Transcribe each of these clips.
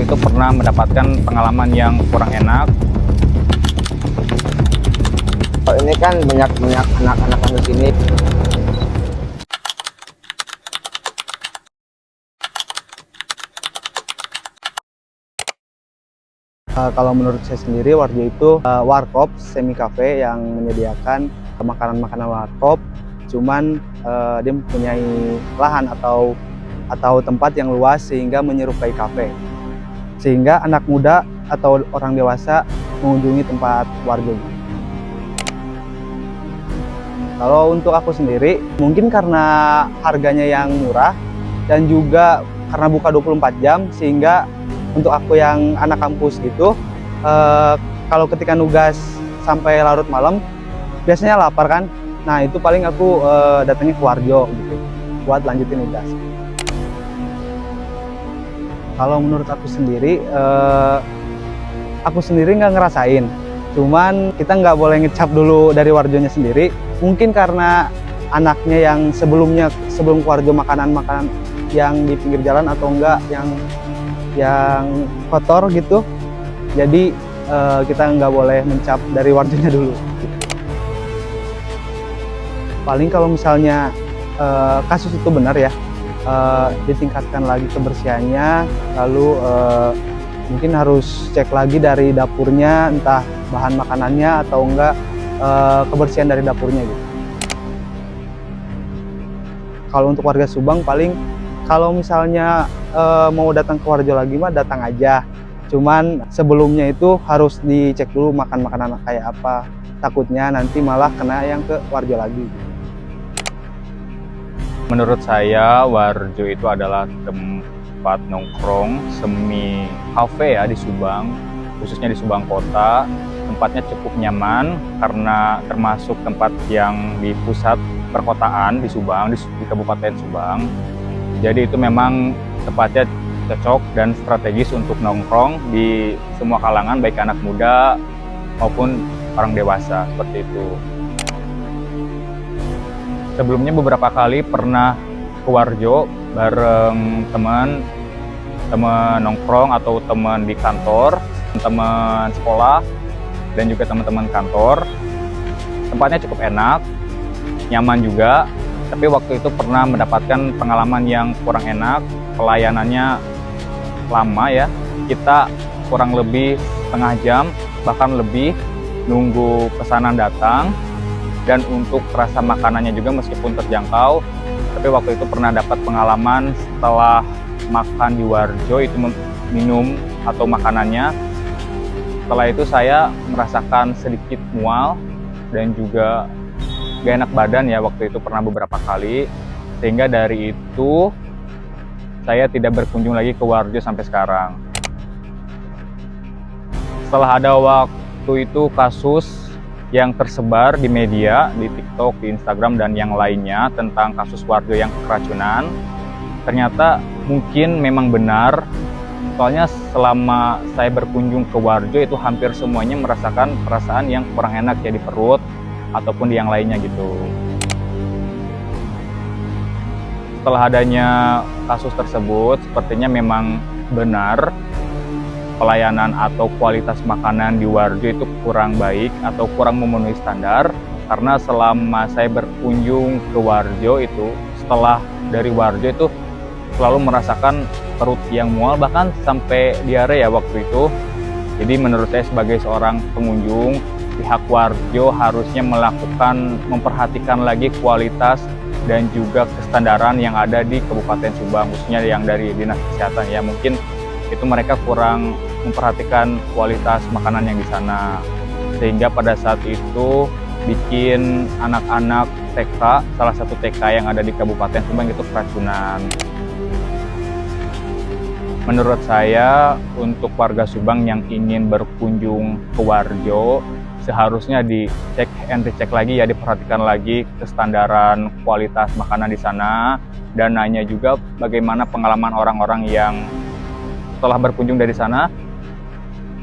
itu pernah mendapatkan pengalaman yang kurang enak. Ini kan banyak anak-anak di sini. Kalau menurut saya sendiri, Warjo itu warkop semi cafe yang menyediakan makanan-makanan warkop. Cuman dia mempunyai lahan atau tempat yang luas sehingga menyerupai kafe. Sehingga anak muda atau orang dewasa mengunjungi tempat Warjo. Kalau untuk aku sendiri, mungkin karena harganya yang murah dan juga karena buka 24 jam, sehingga untuk aku yang anak kampus gitu, kalau ketika nugas sampai larut malam, biasanya lapar kan. Nah itu paling aku datangnya ke Warjo gitu, buat lanjutin nugas. Kalau menurut aku sendiri nggak ngerasain. Cuman kita nggak boleh ngecap dulu dari Warjonya sendiri. Mungkin karena anaknya yang sebelum ke Warjo makanan-makanan yang di pinggir jalan atau enggak yang kotor gitu, jadi kita nggak boleh mencap dari Warjonya dulu gitu. Paling kalau misalnya kasus itu benar ya, ditingkatkan lagi kebersihannya, lalu mungkin harus cek lagi dari dapurnya, entah bahan makanannya atau enggak kebersihan dari dapurnya gitu. Kalau untuk warga Subang paling kalau misalnya mau datang ke Warjo lagi mah datang aja. Cuman sebelumnya itu harus dicek dulu makan makanan kayak apa. Takutnya nanti malah kena yang ke Warjo lagi. Menurut saya, Warjo itu adalah tempat nongkrong semi cafe ya di Subang, khususnya di Subang Kota. Tempatnya cukup nyaman karena termasuk tempat yang di pusat perkotaan di Subang, di Kabupaten Subang. Jadi itu memang tempatnya cocok dan strategis untuk nongkrong di semua kalangan, baik anak muda maupun orang dewasa, seperti itu. Sebelumnya beberapa kali pernah ke Warjo bareng teman nongkrong atau teman di kantor, teman sekolah, dan juga teman-teman kantor. Tempatnya cukup enak, nyaman juga. Tapi waktu itu pernah mendapatkan pengalaman yang kurang enak, pelayanannya lama ya. Kita kurang lebih setengah jam, bahkan lebih, nunggu pesanan datang. Dan untuk rasa makanannya juga meskipun terjangkau, tapi waktu itu pernah dapat pengalaman setelah makan di Warjo itu minum atau makanannya. Setelah itu saya merasakan sedikit mual dan juga gak enak badan ya, waktu itu pernah beberapa kali, sehingga dari itu saya tidak berkunjung lagi ke Warjo sampai sekarang. Setelah ada waktu itu kasus yang tersebar di media, di TikTok, di Instagram, dan yang lainnya tentang kasus Warjo yang keracunan, ternyata mungkin memang benar. Soalnya selama saya berkunjung ke Warjo itu hampir semuanya merasakan perasaan yang kurang enak ya di perut ataupun di yang lainnya gitu. Setelah adanya kasus tersebut, sepertinya memang benar pelayanan atau kualitas makanan di Warjo itu kurang baik atau kurang memenuhi standar. Karena selama saya berkunjung ke Warjo itu, setelah dari Warjo itu selalu merasakan perut yang mual, bahkan sampai diare ya waktu itu. Jadi menurut saya sebagai seorang pengunjung, pihak Warjo harusnya memperhatikan lagi kualitas dan juga kestandaran yang ada di Kabupaten Subang, khususnya yang dari Dinas Kesehatan ya. Mungkin itu mereka kurang memperhatikan kualitas makanan yang di sana, sehingga pada saat itu bikin anak-anak TK, salah satu TK yang ada di Kabupaten Subang itu keracunan. Menurut saya, untuk warga Subang yang ingin berkunjung ke Warjo, seharusnya dicek and recheck lagi ya, diperhatikan lagi kestandaran kualitas makanan di sana, dan nanya juga bagaimana pengalaman orang-orang yang setelah berkunjung dari sana.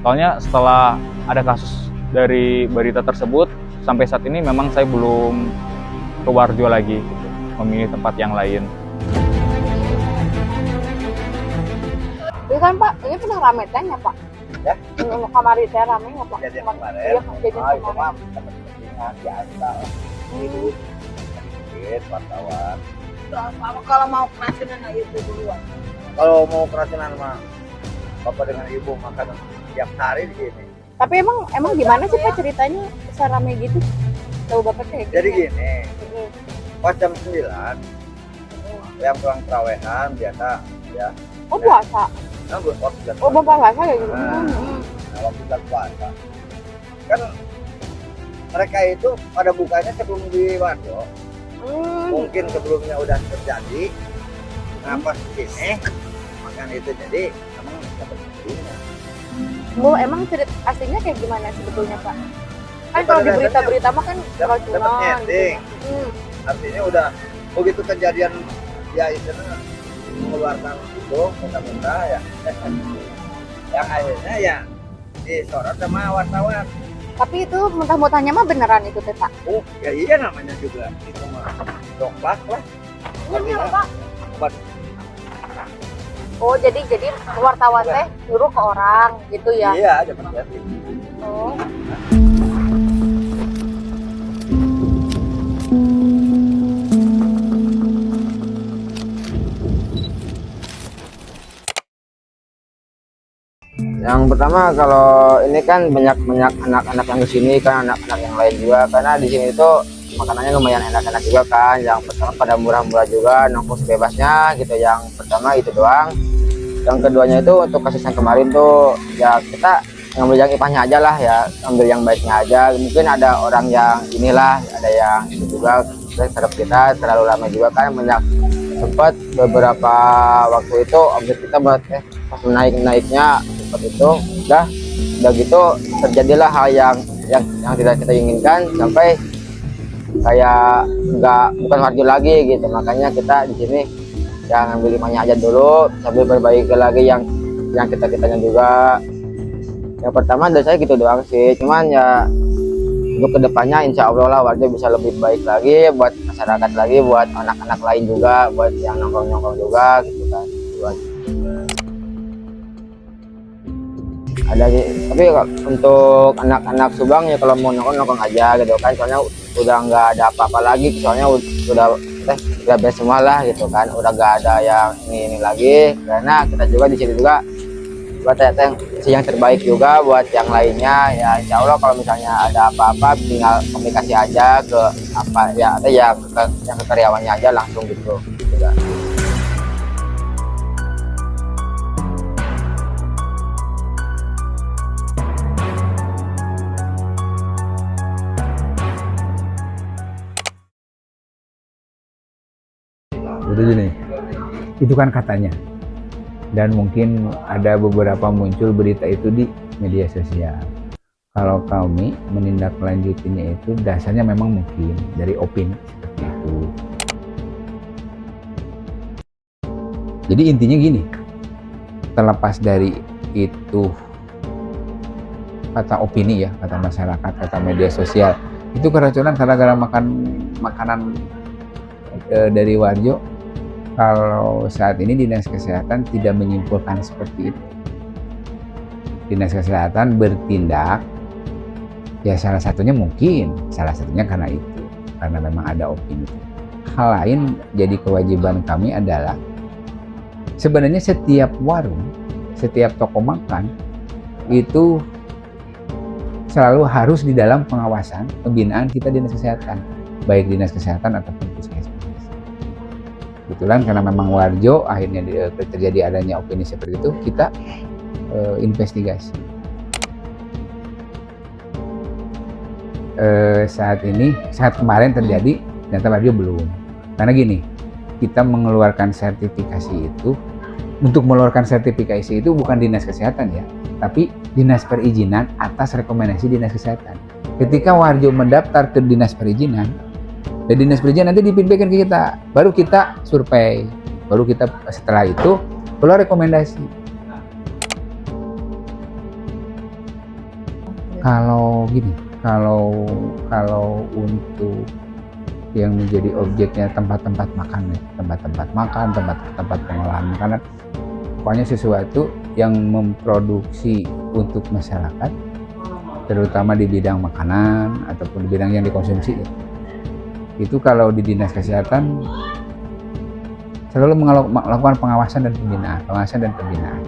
Soalnya setelah ada kasus dari berita tersebut, sampai saat ini memang saya belum ke Warjo lagi gitu, memilih tempat yang lain. Jadi kan Pak, ini pernah rame tanya Pak. Ya? Untuk kamari teh rame nggak Pak? Kejadian kemarin. Iya, kejadian Itu kemarin. mah dapat kepentingan biasa. Itu sedikit wartawan. Kalau mau keracunan itu duluan. Kalau mau keracunan mah bapak dengan ibu makan tiap hari di sini. Tapi emang gimana sih Pak ceritanya bisa rame gitu? Tahu Bapak teh? Jadi gini, Mm-mm. pas jam 9 yang pulang terawehan biasa ya. Oh puasa? Nah, waktu bulan Oh Bapak puasa kayak gitu? Nah. waktu bulan puasa kan mereka itu pada bukanya sebelum di Warjo. Mungkin sebelumnya udah terjadi. Nah pas ini makan itu jadi emang dapat kepentingan. Bu, emang cerita aslinya kayak gimana sebetulnya Pak? Kan Ya, kalau di pada berita-berita mah kan dapat keracunan. ending. Hmm. Artinya udah begitu kejadian ya itu mengeluarkan itu mudah-mudah ya yang akhirnya ya disorot sama wartawan. Tapi itu muntah-muntahnya mah beneran itu teh Pak? Oh ya iya namanya juga itu mah dongplak lah. Iya Pak. Buat Oh jadi wartawan teh nyuruh ke orang gitu ya? iya dapat jadi. Oh. Yang pertama kalau ini kan banyak anak-anak yang di sini kan anak-anak yang lain juga karena di sini itu makanannya lumayan enak-enak juga kan. Yang pertama pada murah-murah juga nongkrong sebebasnya gitu. Yang pertama itu doang. Yang keduanya itu untuk kasus yang kemarin tuh ya kita ngambil yang ipahnya aja lah ya, ambil yang baiknya aja. Mungkin ada orang yang inilah, ada yang itu juga terhadap kita terlalu lama juga kan banyak sempat beberapa waktu itu omset kita buat pas naiknya seperti itu udah gitu terjadilah hal yang tidak kita inginkan sampai kayak bukan Warjo lagi gitu. Makanya kita di sini ya ngambil limanya aja dulu sambil berbaiki lagi yang kitanya juga. Yang pertama dari saya gitu doang sih, cuman ya untuk kedepannya insya Allah lah Warjo bisa lebih baik lagi buat masyarakat lagi, buat anak-anak lain juga, buat yang nongkrong-nongkrong juga gitu kan. Ada tapi untuk anak-anak Subang ya kalau mau nongkrong aja gitu kan, soalnya udah nggak ada apa-apa lagi, soalnya udah beres semua lah gitu kan, udah nggak ada yang ini lagi. Karena kita juga di sini juga buat yang terbaik juga buat yang lainnya ya. Insya Allah kalau misalnya ada apa-apa tinggal komunikasi aja ke apa ya atau ya ke karyawannya aja langsung gitu kan. Jadi gini, itu kan katanya. Dan mungkin ada beberapa muncul berita itu di media sosial. Kalau kami menindaklanjutinya itu dasarnya memang mungkin dari opini seperti itu. Jadi intinya gini, terlepas dari itu kata opini ya, kata masyarakat, kata media sosial, itu keracunan gara-gara makan makanan dari Warjo. Kalau saat ini Dinas Kesehatan tidak menyimpulkan seperti itu. Dinas Kesehatan bertindak, ya salah satunya karena itu, karena memang ada opini. Hal lain jadi kewajiban kami adalah sebenarnya setiap warung, setiap toko makan itu selalu harus di dalam pengawasan pembinaan kita Dinas Kesehatan, baik Dinas Kesehatan ataupun Puskesmas. Kebetulan karena memang Warjo akhirnya terjadi adanya opini seperti itu, kita investigasi. Saat kemarin terjadi, ternyata Warjo belum. Karena gini, kita mengeluarkan sertifikasi itu, untuk mengeluarkan sertifikasi itu bukan Dinas Kesehatan ya, tapi Dinas Perizinan atas rekomendasi Dinas Kesehatan. Ketika Warjo mendaftar ke Dinas Perizinan, dan Dinas Perizinan nanti dipimpinkan ke kita, baru kita survei, baru kita setelah itu keluar rekomendasi. Kalau gini, kalau untuk yang menjadi objeknya tempat-tempat makan, tempat-tempat pengolahan makanan, pokoknya sesuatu yang memproduksi untuk masyarakat, terutama di bidang makanan ataupun di bidang yang dikonsumsi, itu kalau di Dinas Kesehatan selalu melakukan pengawasan dan pembinaan.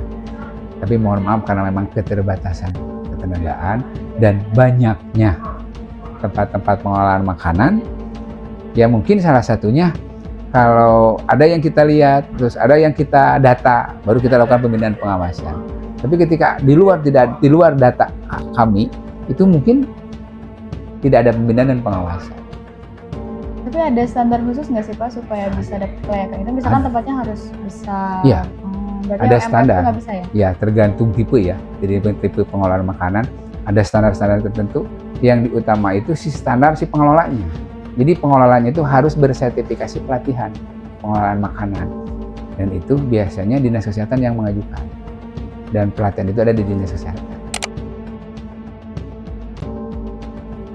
Tapi mohon maaf karena memang keterbatasan ketenagaan dan banyaknya tempat-tempat pengolahan makanan, ya mungkin salah satunya kalau ada yang kita lihat, terus ada yang kita data, baru kita lakukan pembinaan pengawasan. Tapi ketika di luar data kami, itu mungkin tidak ada pembinaan dan pengawasan. Tapi ada standar khusus nggak sih Pak supaya bisa dapat kelayakan itu? Misalkan tempatnya harus bisa. Iya. Berarti Ada yang MF standar. itu nggak bisa ya? Ya, tergantung tipe ya. Jadi tipe pengolahan makanan ada standar-standar tertentu. Yang diutama itu si standar si pengelolanya. Jadi pengelolanya itu harus bersertifikasi pelatihan pengolahan makanan. Dan itu biasanya Dinas Kesehatan yang mengajukan. Dan pelatihan itu ada di Dinas Kesehatan.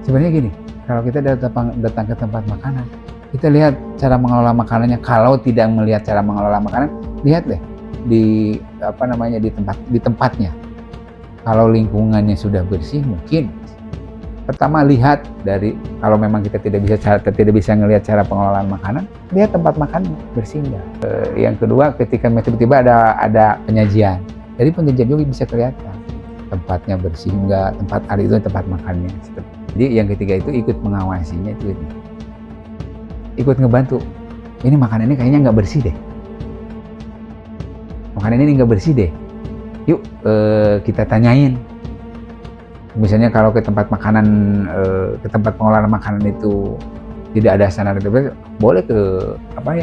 Sebenarnya gini, kalau kita datang ke tempat makanan, kita lihat cara mengelola makanannya. Kalau tidak melihat cara mengelola makanan, lihat deh di tempatnya. Kalau lingkungannya sudah bersih, mungkin pertama lihat dari, kalau memang kita tidak bisa ngelihat cara pengelolaan makanan, lihat tempat makan bersih enggak. Yang kedua, ketika tiba-tiba ada penyajian, dari penyajian juga bisa kelihatan tempatnya bersih enggak, tempat itu tempat makannya. Jadi yang ketiga itu ikut mengawasinya, itu ikut ngebantu. Ini makanan ini kayaknya nggak bersih deh. Makanan ini nggak bersih deh. Yuk kita tanyain. Misalnya kalau ke tempat makanan, ke tempat pengolahan makanan itu tidak ada standar itu, boleh ke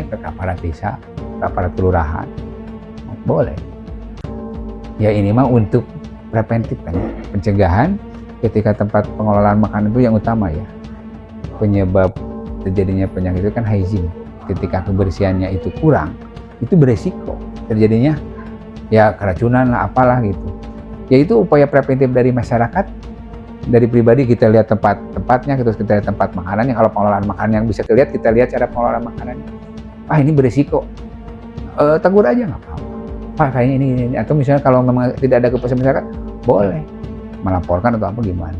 ke aparat desa, ke aparat kelurahan, boleh. Ya ini mah untuk preventif kan, pencegahan. Ketika tempat pengelolaan makanan itu yang utama ya, penyebab terjadinya penyakit itu kan hygiene. Ketika kebersihannya itu kurang, itu beresiko terjadinya ya keracunan lah, apalah gitu. Yaitu upaya preventif dari masyarakat, dari pribadi kita lihat tempatnya, terus kita lihat tempat makanannya. Kalau pengelolaan makanan yang bisa dilihat, kita lihat cara pengelolaan makanannya. Ini beresiko, tegur aja nggak apa-apa. Pak kayaknya ini. Atau misalnya kalau memang tidak ada kepuasan masyarakat, boleh melaporkan atau apa gimana.